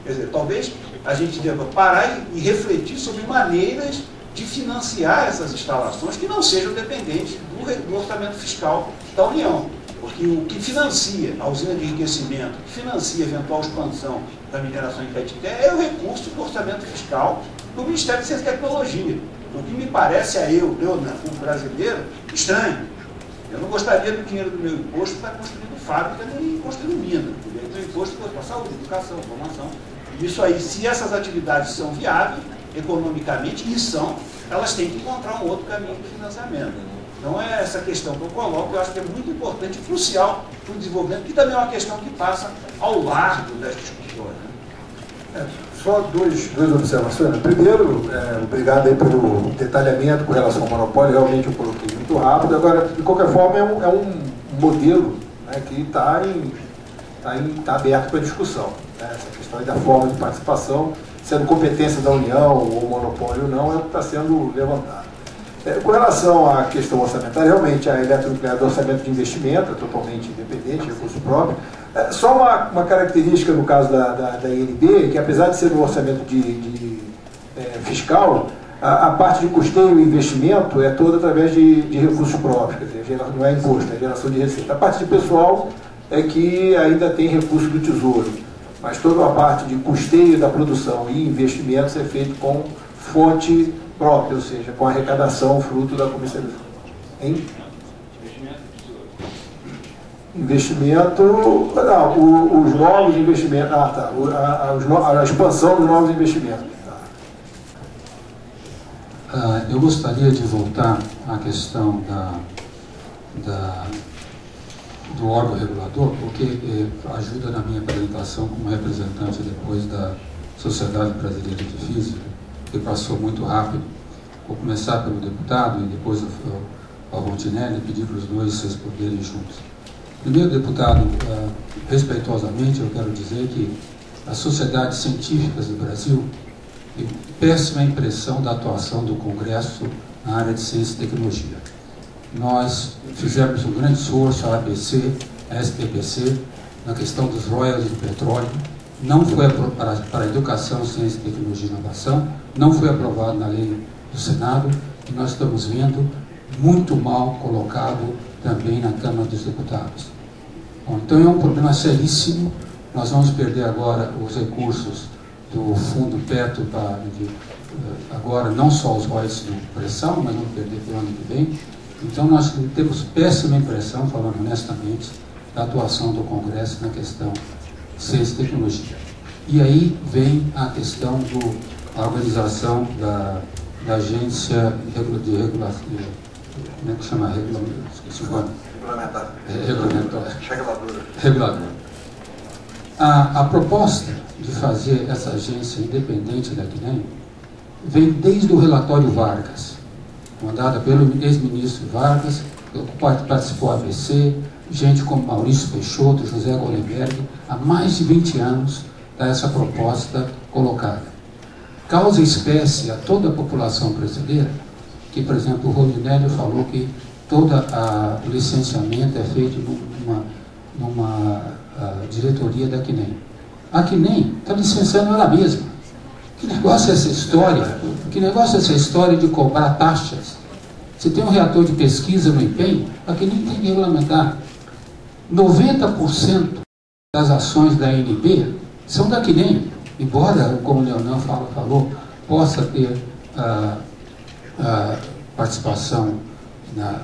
Quer dizer, talvez a gente deva parar e refletir sobre maneiras de financiar essas instalações que não sejam dependentes do orçamento fiscal da União. Porque o que financia a usina de enriquecimento, o que financia a eventual expansão da mineração em Caetité é o recurso do orçamento fiscal do Ministério de Ciência e Tecnologia. O que me parece a eu, como brasileiro, estranho. Eu não gostaria do dinheiro do meu imposto estar construindo fábrica nem construindo mina. Eu queria que o meu imposto fosse para saúde, educação, formação. Isso aí, se essas atividades são viáveis economicamente, e são, elas têm que encontrar um outro caminho de financiamento. Então é essa questão que eu coloco, eu acho que é muito importante e crucial para o desenvolvimento, que também é uma questão que passa ao largo das discussões. Né? Só duas observações. Primeiro, obrigado aí pelo detalhamento com relação ao monopólio, realmente eu coloquei muito rápido. Agora, de qualquer forma, é um modelo, né, que está aberto para discussão. Né? Essa questão aí da forma de participação, sendo competência da União ou monopólio ou não, é o que está sendo levantado. Com relação à questão orçamentária, realmente a eletronuclear do orçamento de investimento é totalmente independente, recurso próprio. Só uma característica no caso da INB, que apesar de ser um orçamento fiscal, a parte de custeio e investimento é toda através de recursos próprios, quer dizer, não é imposto, é geração de receita. A parte de pessoal é que ainda tem recurso do Tesouro, mas toda a parte de custeio da produção e investimentos é feito com fonte própria, ou seja, com arrecadação fruto da comercialização. Hein? Investimento, não, os novos investimentos, a expansão dos novos investimentos. Eu gostaria de voltar à questão do órgão regulador, porque ajuda na minha apresentação como representante depois da Sociedade Brasileira de Física, que passou muito rápido. Vou começar pelo deputado e depois ao Rontinelli, pedir para os dois responderem juntos. Primeiro, deputado, respeitosamente, eu quero dizer que as sociedades científicas do Brasil, e péssima impressão da atuação do Congresso na área de ciência e tecnologia. Nós fizemos um grande esforço, a ABC, a SPPC, na questão dos royalties do petróleo, não foi para a educação, ciência, tecnologia e inovação, não foi aprovado na lei do Senado, e nós estamos vendo muito mal colocado também na Câmara dos Deputados. Bom, então é um problema seríssimo. Nós vamos perder agora os recursos do fundo Petro agora não só os royalties de pressão, mas vamos perder para o ano que vem. Então nós temos péssima impressão, falando honestamente, da atuação do Congresso na questão de ciência e tecnologia. E aí vem a questão da organização da agência de regulação, como é que chama? Reguladora. A proposta de fazer essa agência independente da CNEM vem desde o relatório Vargas, mandada pelo ex-ministro Vargas, participou a ABC, gente como Maurício Peixoto, José Golenberg, há mais de 20 anos está essa proposta colocada. Causa espécie a toda a população brasileira, que, por exemplo, o Rodinelli falou que todo o licenciamento é feito numa diretoria da CNEM. A CNEM está licenciando ela mesma. Que negócio é essa história? Que negócio é essa história de cobrar taxas? Se tem um reator de pesquisa no empenho, a CNEM tem que regulamentar. 90% das ações da ANB são da CNEM, embora, como o Leonel falou, possa ter participação na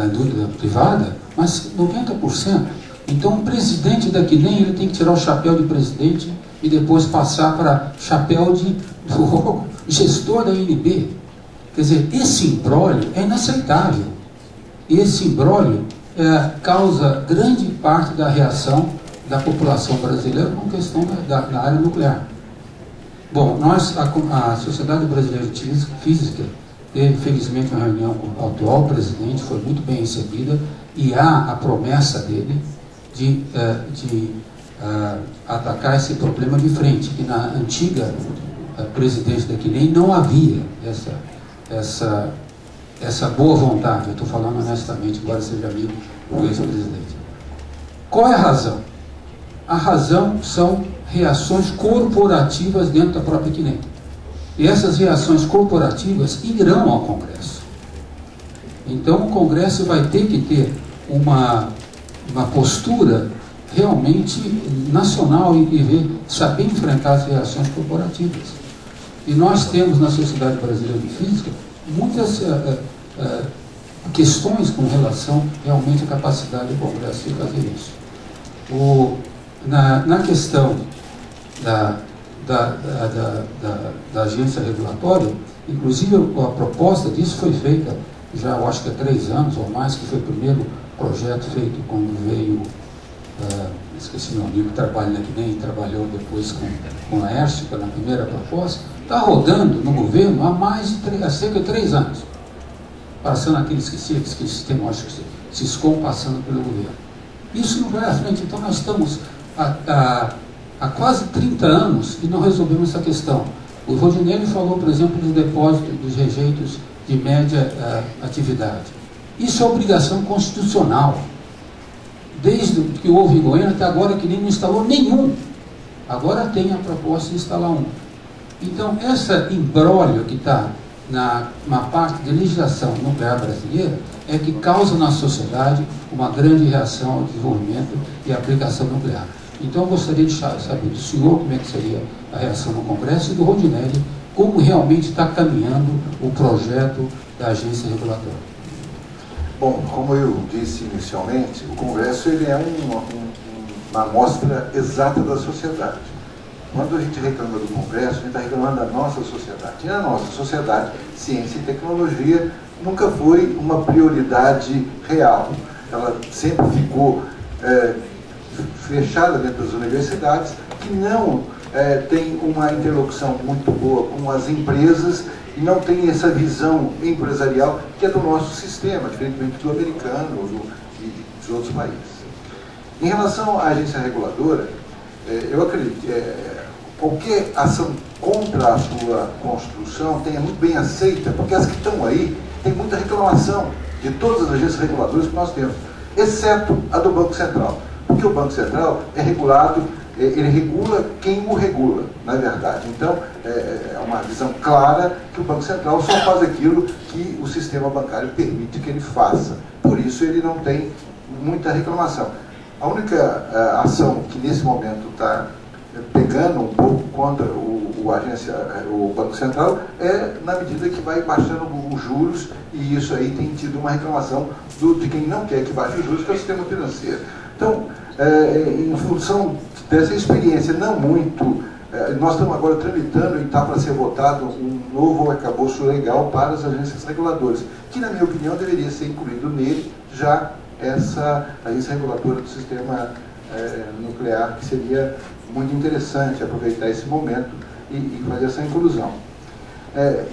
indústria privada, mas 90%. Então, o presidente da CNEM ele tem que tirar o chapéu de presidente e depois passar para chapéu do gestor da ANB. Quer dizer, esse imbróglio é inaceitável. Esse imbróglio causa grande parte da reação da população brasileira com questão da área nuclear. Bom, a Sociedade Brasileira de Física teve, felizmente, uma reunião com o atual presidente, foi muito bem recebida, e há a promessa dele de atacar esse problema de frente, que na antiga presidência da CNEM não havia essa boa vontade. Eu estou falando honestamente, embora seja amigo do ex-presidente. Qual é a razão? A razão são reações corporativas dentro da própria CNEM. E essas reações corporativas irão ao Congresso. Então o Congresso vai ter que ter uma postura realmente nacional e saber enfrentar as reações corporativas. E nós temos na Sociedade Brasileira de Física muitas questões com relação realmente à capacidade do Congresso de fazer isso. Na questão da agência regulatória, inclusive a proposta disso foi feita já, eu acho que há 3 anos ou mais, que foi o primeiro projeto feito quando veio, esqueci meu amigo que trabalha na CNEM, trabalhou depois com a Laércio, na primeira proposta, está rodando no governo há cerca de 3 anos, passando aquele sistema, acho que Ciscom passando pelo governo. Isso não vai à frente. Então nós estamos há quase 30 anos e não resolvemos essa questão. O Rodinelli falou, por exemplo, dos depósitos dos rejeitos de média atividade. Isso é obrigação constitucional. Desde que houve em Goiânia até agora, que nem não instalou nenhum. Agora tem a proposta de instalar um. Então, essa imbróglio que está na parte de legislação nuclear brasileira é que causa na sociedade uma grande reação ao desenvolvimento e aplicação nuclear. Então, eu gostaria de saber do senhor como é que seria a reação no Congresso e do Rodinelli, como realmente está caminhando o projeto da agência regulatória. Bom, como eu disse inicialmente, o Congresso ele é uma amostra exata da sociedade. Quando a gente reclama do Congresso, a gente está reclamando da nossa sociedade. E na nossa sociedade, ciência e tecnologia nunca foi uma prioridade real. Ela sempre ficou fechada dentro das universidades, que não tem uma interlocução muito boa com as empresas e não tem essa visão empresarial que é do nosso sistema, diferentemente do americano e dos outros países. Em relação à agência reguladora, eu acredito, o qualquer ação contra a sua construção tenha muito bem aceita, porque as que estão aí tem muita reclamação de todas as agências reguladoras que nós temos, exceto a do Banco Central, porque o Banco Central é regulado, ele regula quem o regula, na verdade. Então, é uma visão clara que o Banco Central só faz aquilo que o sistema bancário permite que ele faça. Por isso, ele não tem muita reclamação. A única ação que, nesse momento, está pegando um pouco contra o Banco Central é na medida que vai baixando os juros, e isso aí tem tido uma reclamação de quem não quer que baixe os juros, que é o sistema financeiro. Então, em função dessa experiência, não muito, nós estamos agora tramitando e está para ser votado um novo arcabouço legal para as agências reguladoras, que, na minha opinião, deveria ser incluído nele já essa agência reguladora do sistema nuclear, que seria muito interessante aproveitar esse momento e fazer essa inclusão.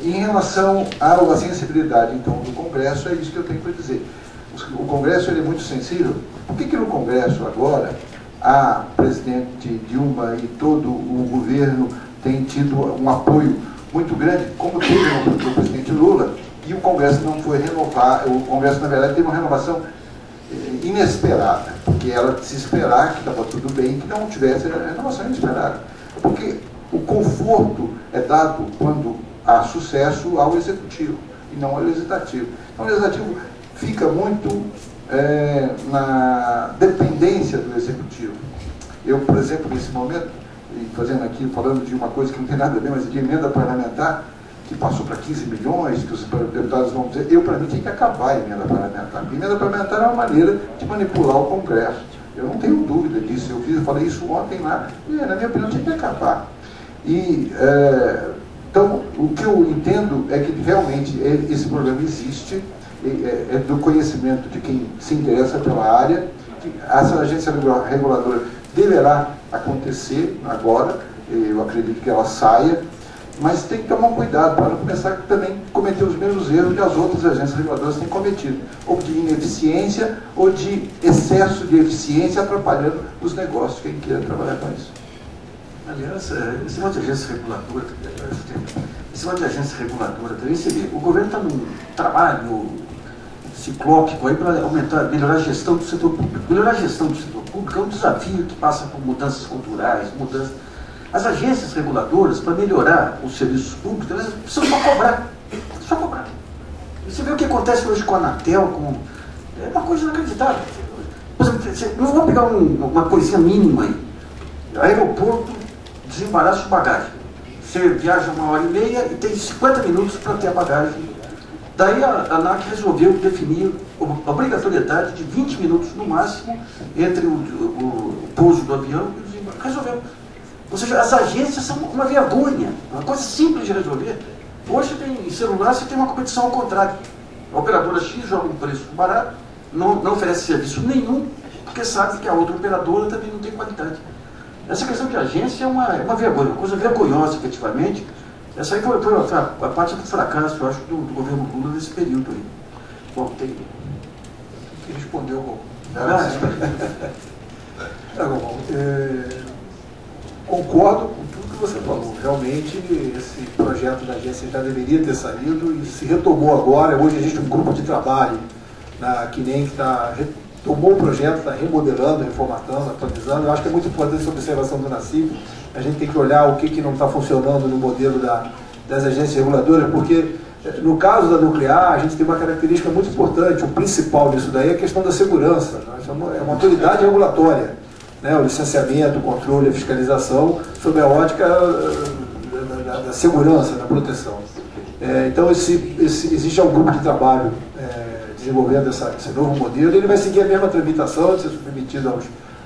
Em relação à sensibilidade, então, do Congresso, é isso que eu tenho para dizer. O Congresso ele é muito sensível. Por que no Congresso agora a presidente Dilma e todo o governo tem tido um apoio muito grande, como teve no presidente Lula, e o Congresso não foi renovar, o Congresso, na verdade, teve uma renovação inesperada, porque ela se esperar que estava tudo bem, que não tivesse renovação inesperada. Porque o conforto é dado quando há sucesso ao Executivo, e não ao Legislativo. Então, o Legislativo fica muito na dependência do Executivo. Eu, por exemplo, nesse momento, falando de uma coisa que não tem nada a ver, mas de emenda parlamentar, que passou para 15 milhões, que os deputados vão dizer, para mim tem que acabar a emenda parlamentar. A emenda parlamentar é uma maneira de manipular o Congresso. Eu não tenho dúvida disso. Eu falei isso ontem lá, e na minha opinião tinha que acabar. Então, o que eu entendo é que realmente esse problema existe, é do conhecimento de quem se interessa pela área, que essa agência reguladora deverá acontecer agora, eu acredito que ela saia, mas tem que tomar um cuidado para não começar também a cometer os mesmos erros que as outras agências reguladoras têm cometido, ou de ineficiência, ou de excesso de eficiência, atrapalhando os negócios, quem queira trabalhar com isso. Aliás, esse monte de agência reguladora, também você vê, o governo está num trabalho ciclópico aí para melhorar a gestão do setor público. Melhorar a gestão do setor público é um desafio que passa por mudanças culturais, As agências reguladoras, para melhorar os serviços públicos, elas precisam só cobrar. Só cobrar. E você vê o que acontece hoje com a Anatel, é uma coisa inacreditável. Por exemplo, nós vamos pegar uma coisinha mínima aí. Aeroporto, desembaraço de bagagem. Você viaja 1h30 e tem 50 minutos para ter a bagagem. Daí a ANAC resolveu definir a obrigatoriedade de 20 minutos no máximo entre o pouso do avião e o desembarque. Resolveu. Ou seja, as agências são uma vergonha, uma coisa simples de resolver. Hoje tem celular, você tem uma competição ao contrário. A operadora X joga um preço barato, não oferece serviço nenhum, porque sabe que a outra operadora também não tem qualidade. Essa questão de agência é uma vergonha, uma coisa vergonhosa, efetivamente. Essa aí foi a parte do fracasso, eu acho, do governo Lula nesse período aí. Bom, tem que responder um pouco. Concordo com tudo que você falou. Realmente, esse projeto da agência já deveria ter saído e se retomou agora. Hoje existe um grupo de trabalho que retomou o projeto, está remodelando, reformatando, atualizando. Eu acho que é muito importante essa observação do Nassif. A gente tem que olhar o que não está funcionando no modelo das agências reguladoras, porque no caso da nuclear, a gente tem uma característica muito importante. O principal disso daí é a questão da segurança. É uma autoridade regulatória. O licenciamento, o controle, a fiscalização, sob a ótica da segurança, da proteção. Então, existe um grupo de trabalho desenvolvendo esse novo modelo, ele vai seguir a mesma tramitação, de ser submetido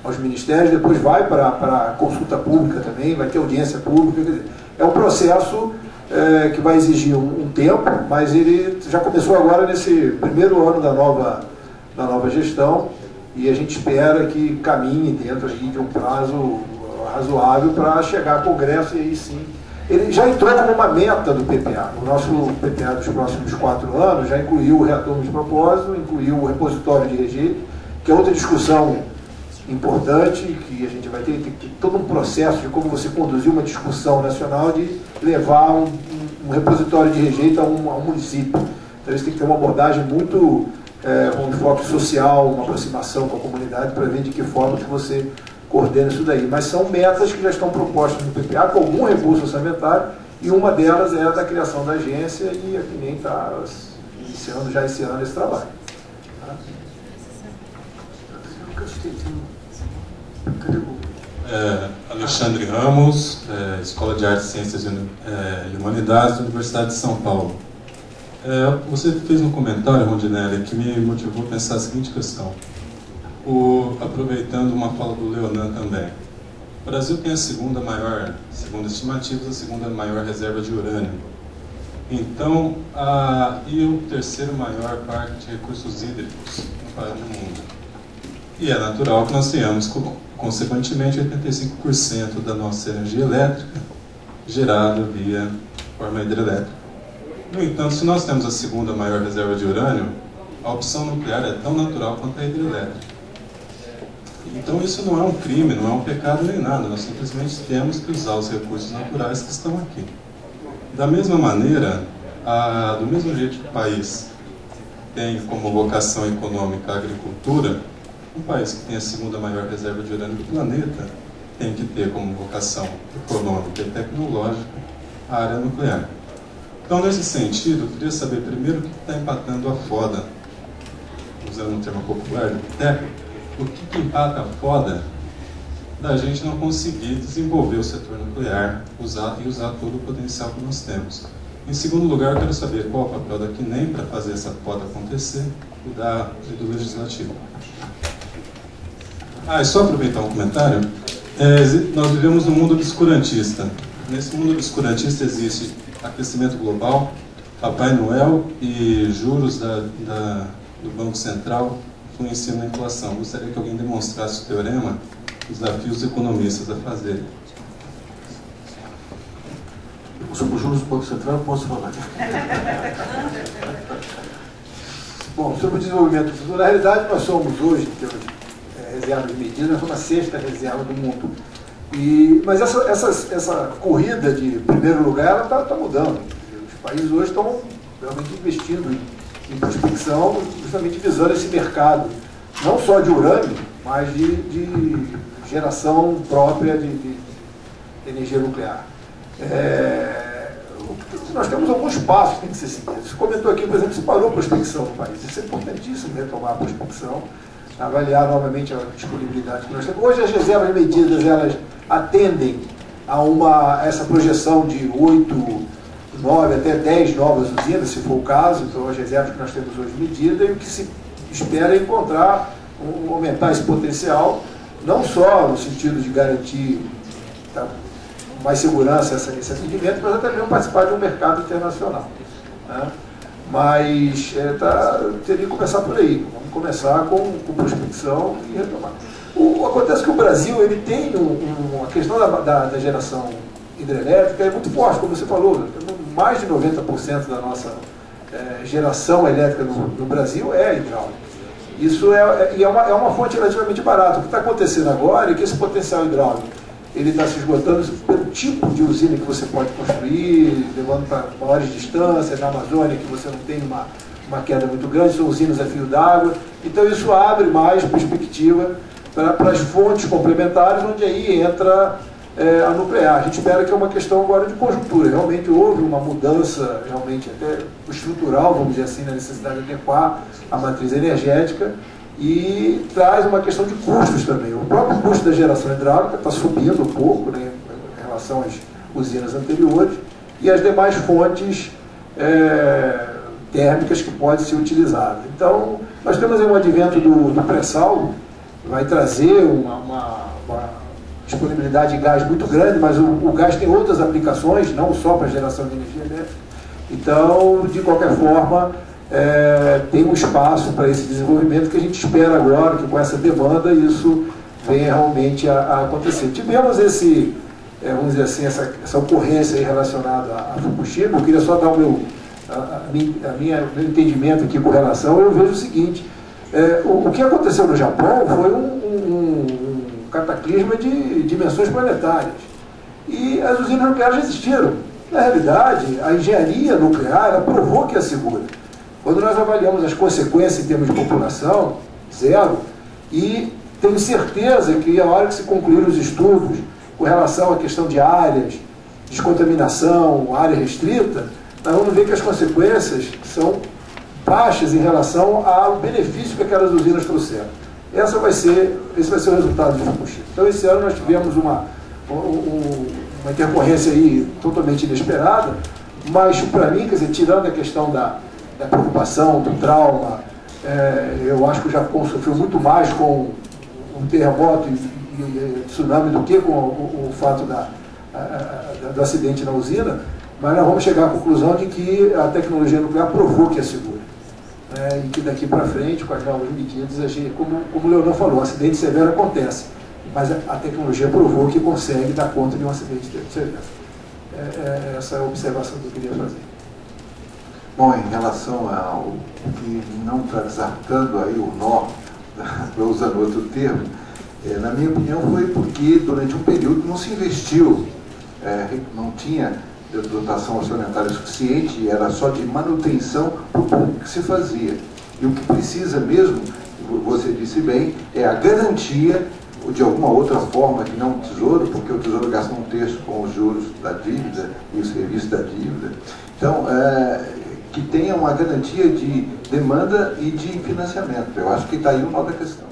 aos ministérios, depois vai para a consulta pública também, vai ter audiência pública. Quer dizer, é um processo que vai exigir um tempo, mas ele já começou agora nesse primeiro ano da nova gestão, e a gente espera que caminhe dentro aí de um prazo razoável para chegar ao Congresso, e aí sim. Ele já entrou como uma meta do PPA. O nosso PPA dos próximos 4 anos já incluiu o retorno de propósito, incluiu o repositório de regime, que é outra discussão importante, que a gente vai ter todo um processo de como você conduzir uma discussão nacional de levar um repositório de rejeito a um município. Então isso tem que ter uma abordagem muito um enfoque social, uma aproximação com a comunidade para ver de que forma que você coordena isso daí. Mas são metas que já estão propostas no PPA com algum recurso orçamentário e uma delas é a da criação da agência e a que nem está iniciando já esse ano esse trabalho. Tá? Alexandre Ramos, Escola de Artes, Ciências e Humanidades da Universidade de São Paulo. Você fez um comentário, Rondinelli, que me motivou a pensar a seguinte questão. Aproveitando uma fala do Leonan também. O Brasil tem a segundo estimativas, a segunda maior reserva de urânio. Então, e o terceiro maior parque de recursos hídricos no mundo. E é natural que nós tenhamos, consequentemente, 85% da nossa energia elétrica gerada via forma hidrelétrica. No entanto, se nós temos a segunda maior reserva de urânio, a opção nuclear é tão natural quanto a hidrelétrica. Então isso não é um crime, não é um pecado nem nada, nós simplesmente temos que usar os recursos naturais que estão aqui. Da mesma maneira, do mesmo jeito que o país tem como vocação econômica a agricultura, um país que tem a segunda maior reserva de urânio do planeta tem que ter como vocação econômica e tecnológica a área nuclear. Então, nesse sentido, eu queria saber primeiro o que está empatando a foda, usando um termo popular de boteco, o que empata a foda da gente não conseguir desenvolver o setor nuclear e usar todo o potencial que nós temos. Em segundo lugar, eu quero saber qual é o papel da CNEM para fazer essa foda acontecer e do Legislativo. E só aproveitar um comentário, nós vivemos num mundo obscurantista. Nesse mundo obscurantista existe aquecimento global, Papai Noel e juros do Banco Central influenciam na inflação. Gostaria que alguém demonstrasse o teorema, desafios economistas a fazerem. Sobre os juros do Banco Central, eu posso falar. Bom, sobre o desenvolvimento futuro, na realidade nós somos hoje, em termos de reserva de medidas, nós somos a sexta reserva do mundo. Mas essa corrida de primeiro lugar, ela está mudando. Os países hoje estão realmente investindo em prospecção, justamente visando esse mercado, não só de urânio, mas de geração própria de energia nuclear. Nós temos alguns passos que têm que ser seguidos. Você comentou aqui, por exemplo, se parou a prospecção no país. Isso é importantíssimo, retomar a prospecção, avaliar novamente a disponibilidade que nós temos. Hoje as reservas de medidas, elas atendem a essa projeção de 8, 9, até 10 novas usinas, se for o caso. Então as reservas que nós temos hoje medidas, e o que se espera é encontrar, aumentar esse potencial, não só no sentido de garantir mais segurança esse atendimento, mas até mesmo participar de um mercado internacional. Né? Mas teria que começar por aí. Vamos começar com prospecção e retomar. Acontece que o Brasil ele tem a questão da geração hidrelétrica é muito forte, como você falou. Mais de 90% da nossa geração elétrica no Brasil é hidráulica. Isso é uma fonte relativamente barata. O que está acontecendo agora é que esse potencial hidráulico ele está se esgotando pelo tipo de usina que você pode construir, levando para maiores distâncias, na Amazônia, que você não tem uma queda muito grande, são usinas a fio d'água. Então isso abre mais perspectiva para as fontes complementares, onde aí entra a nuclear. A gente espera que é uma questão agora de conjuntura. Realmente houve uma mudança, realmente até estrutural, vamos dizer assim, na necessidade de adequar a matriz energética, e traz uma questão de custos também. O próprio custo da geração hidráulica está subindo um pouco, né, em relação às usinas anteriores, e as demais fontes térmicas que podem ser utilizadas. Então, nós temos aí um advento do pré-sal, vai trazer uma disponibilidade de gás muito grande, mas o gás tem outras aplicações, não só para geração de energia elétrica. Então, de qualquer forma, tem um espaço para esse desenvolvimento que a gente espera agora, que com essa demanda isso venha realmente a acontecer. Tivemos vamos dizer assim, essa ocorrência aí relacionada a Fukushima. Eu queria só dar o meu entendimento aqui com relação. Eu vejo o seguinte, o que aconteceu no Japão foi um um cataclisma de dimensões planetárias. E as usinas nucleares já existiram. Na realidade, a engenharia nuclear ela provou que é segura. Quando nós avaliamos as consequências em termos de população, zero, e tenho certeza que a hora que se concluir os estudos com relação à questão de áreas, descontaminação, área restrita, nós vamos ver que as consequências são baixas em relação ao benefício que aquelas usinas trouxeram. Esse vai ser o resultado de Fukushima. Então, esse ano nós tivemos uma intercorrência aí totalmente inesperada, mas para mim, quer dizer, tirando a questão da preocupação, do trauma, eu acho que o Japão sofreu muito mais com um terremoto e tsunami do que com o fato do acidente na usina, mas nós vamos chegar à conclusão de que a tecnologia nuclear provou que é segura. E que daqui para frente, com as novas medidas, como o Leonel falou, acidente severo acontece, mas a tecnologia provou que consegue dar conta de um acidente severo. Essa é a observação que eu queria fazer. Bom, em relação ao que não está desatando aí o nó, usando outro termo, na minha opinião foi porque durante um período não se investiu, não tinha dotação orçamentária suficiente, era só de manutenção para o pouco que se fazia. E o que precisa mesmo, você disse bem, é a garantia, de alguma outra forma, que não o Tesouro, porque o Tesouro gasta 1/3 com os juros da dívida e o serviço da dívida. Então, que tenha uma garantia de demanda e de financiamento. Eu acho que está aí o nó da questão.